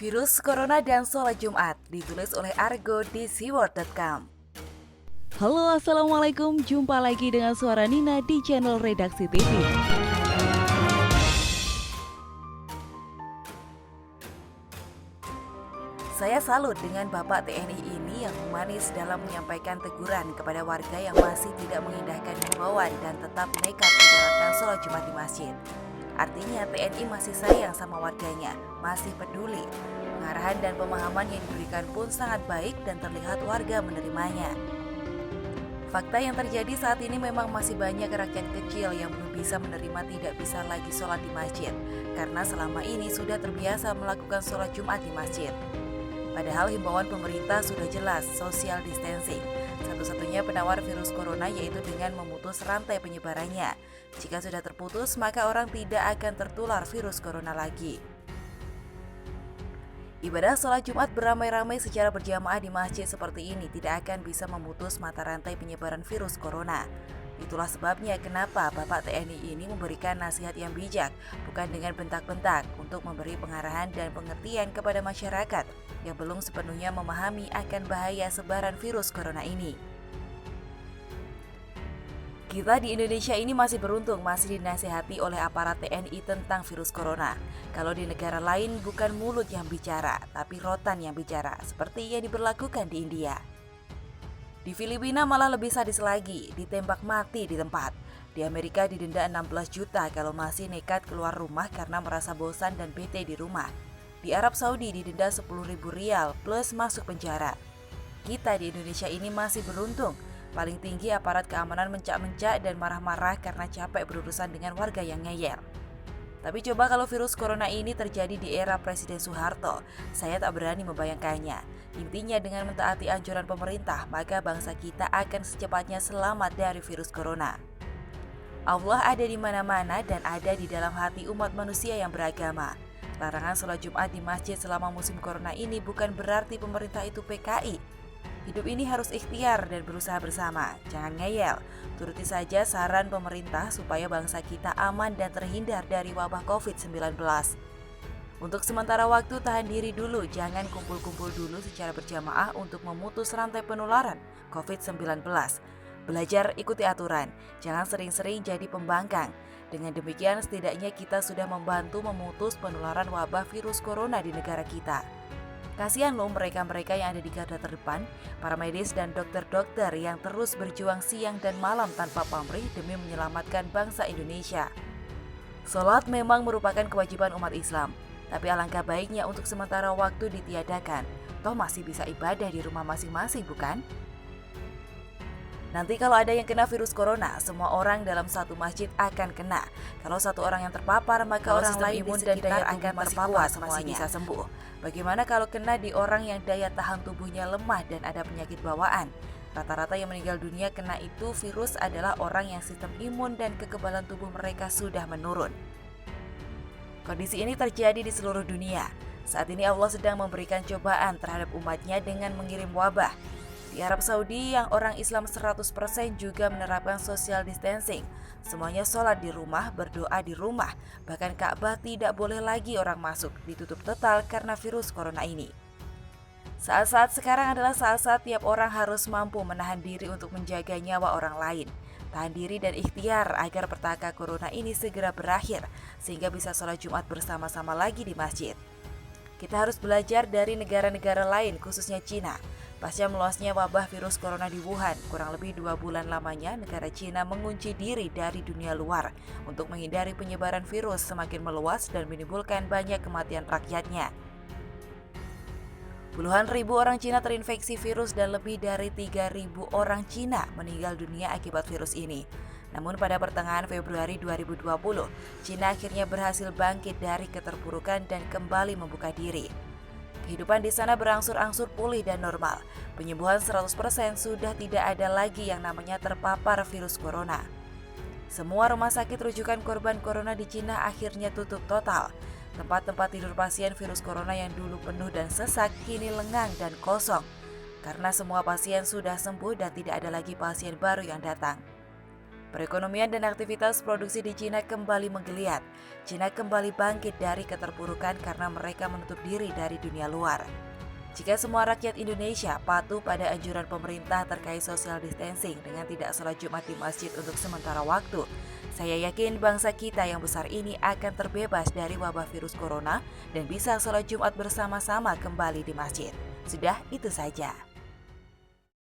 Virus Corona dan Sholat Jumat ditulis oleh Argo di seaworld.com. Halo, assalamualaikum. Jumpa lagi dengan suara Nina di channel Redaksi TV. Saya salut dengan Bapak TNI ini yang humanis dalam menyampaikan teguran kepada warga yang masih tidak mengindahkan himbauan dan tetap nekat menjalankan sholat Jumat di masjid. Artinya TNI masih sayang sama warganya, masih peduli. Pengarahan dan pemahaman yang diberikan pun sangat baik dan terlihat warga menerimanya. Fakta yang terjadi saat ini memang masih banyak rakyat kecil yang belum bisa menerima tidak bisa lagi sholat di masjid, karena selama ini sudah terbiasa melakukan sholat Jumat di masjid. Padahal himbauan pemerintah sudah jelas, social distancing. Satu-satunya penawar virus corona yaitu dengan memutus rantai penyebarannya. Jika sudah terputus, maka orang tidak akan tertular virus corona lagi. Ibadah sholat Jumat beramai-ramai secara berjamaah di masjid seperti ini tidak akan bisa memutus mata rantai penyebaran virus corona. Itulah sebabnya kenapa Bapak TNI ini memberikan nasihat yang bijak, bukan dengan bentak-bentak, untuk memberi pengarahan dan pengertian kepada masyarakat yang belum sepenuhnya memahami akan bahaya sebaran virus corona ini. Kita di Indonesia ini masih beruntung masih dinasihati oleh aparat TNI tentang virus corona. Kalau di negara lain bukan mulut yang bicara, tapi rotan yang bicara, seperti yang diberlakukan di India. Di Filipina malah lebih sadis lagi, ditembak mati di tempat. Di Amerika didenda 16 juta kalau masih nekat keluar rumah karena merasa bosan dan bete di rumah. Di Arab Saudi didenda 10.000 rial plus masuk penjara. Kita di Indonesia ini masih beruntung. Paling tinggi aparat keamanan mencak-mencak dan marah-marah karena capek berurusan dengan warga yang ngeyel. Tapi coba kalau virus corona ini terjadi di era Presiden Soeharto, saya tak berani membayangkannya. Intinya dengan mentaati anjuran pemerintah, maka bangsa kita akan secepatnya selamat dari virus corona. Allah ada di mana-mana dan ada di dalam hati umat manusia yang beragama. Larangan sholat Jumat di masjid selama musim corona ini bukan berarti pemerintah itu PKI. Hidup ini harus ikhtiar dan berusaha bersama. Jangan ngeyel. Turuti saja saran pemerintah supaya bangsa kita aman dan terhindar dari wabah COVID-19. Untuk sementara waktu tahan diri dulu, jangan kumpul-kumpul dulu secara berjamaah untuk memutus rantai penularan COVID-19. Belajar ikuti aturan, jangan sering-sering jadi pembangkang. Dengan demikian setidaknya kita sudah membantu memutus penularan wabah virus corona di negara kita. Kasihan loh mereka-mereka yang ada di garda terdepan, para medis dan dokter-dokter yang terus berjuang siang dan malam tanpa pamrih demi menyelamatkan bangsa Indonesia. Sholat memang merupakan kewajiban umat Islam, tapi alangkah baiknya untuk sementara waktu ditiadakan. Toh masih bisa ibadah di rumah masing-masing, bukan? Nanti kalau ada yang kena virus corona, semua orang dalam satu masjid akan kena. Kalau satu orang yang terpapar, maka orang lain imun dan daya akan terpapar, masih bisa sembuh. Bagaimana kalau kena di orang yang daya tahan tubuhnya lemah dan ada penyakit bawaan? Rata-rata yang meninggal dunia kena itu virus adalah orang yang sistem imun dan kekebalan tubuh mereka sudah menurun. Kondisi ini terjadi di seluruh dunia. Saat ini Allah sedang memberikan cobaan terhadap umatnya dengan mengirim wabah. Di Arab Saudi yang orang Islam 100% juga menerapkan social distancing. Semuanya sholat di rumah, berdoa di rumah. Bahkan Ka'bah tidak boleh lagi orang masuk, ditutup total karena virus corona ini. Saat-saat sekarang adalah saat-saat tiap orang harus mampu menahan diri untuk menjaga nyawa orang lain. Tahan diri dan ikhtiar agar petaka corona ini segera berakhir, sehingga bisa sholat Jumat bersama-sama lagi di masjid. Kita harus belajar dari negara-negara lain, khususnya Cina. Pasca meluasnya wabah virus corona di Wuhan, kurang lebih 2 bulan lamanya negara Cina mengunci diri dari dunia luar untuk menghindari penyebaran virus semakin meluas dan menimbulkan banyak kematian rakyatnya. Puluhan ribu orang Cina terinfeksi virus dan lebih dari 3.000 orang Cina meninggal dunia akibat virus ini. Namun pada pertengahan Februari 2020, Cina akhirnya berhasil bangkit dari keterpurukan dan kembali membuka diri. Kehidupan di sana berangsur-angsur pulih dan normal. Penyembuhan 100% sudah tidak ada lagi yang namanya terpapar virus corona. Semua rumah sakit rujukan korban corona di Cina akhirnya tutup total. Tempat-tempat tidur pasien virus corona yang dulu penuh dan sesak kini lengang dan kosong. Karena semua pasien sudah sembuh dan tidak ada lagi pasien baru yang datang. Perekonomian dan aktivitas produksi di Cina kembali menggeliat. Cina kembali bangkit dari keterpurukan karena mereka menutup diri dari dunia luar. Jika semua rakyat Indonesia patuh pada anjuran pemerintah terkait social distancing dengan tidak sholat Jumat di masjid untuk sementara waktu, saya yakin bangsa kita yang besar ini akan terbebas dari wabah virus corona dan bisa sholat Jumat bersama-sama kembali di masjid. Sudah itu saja.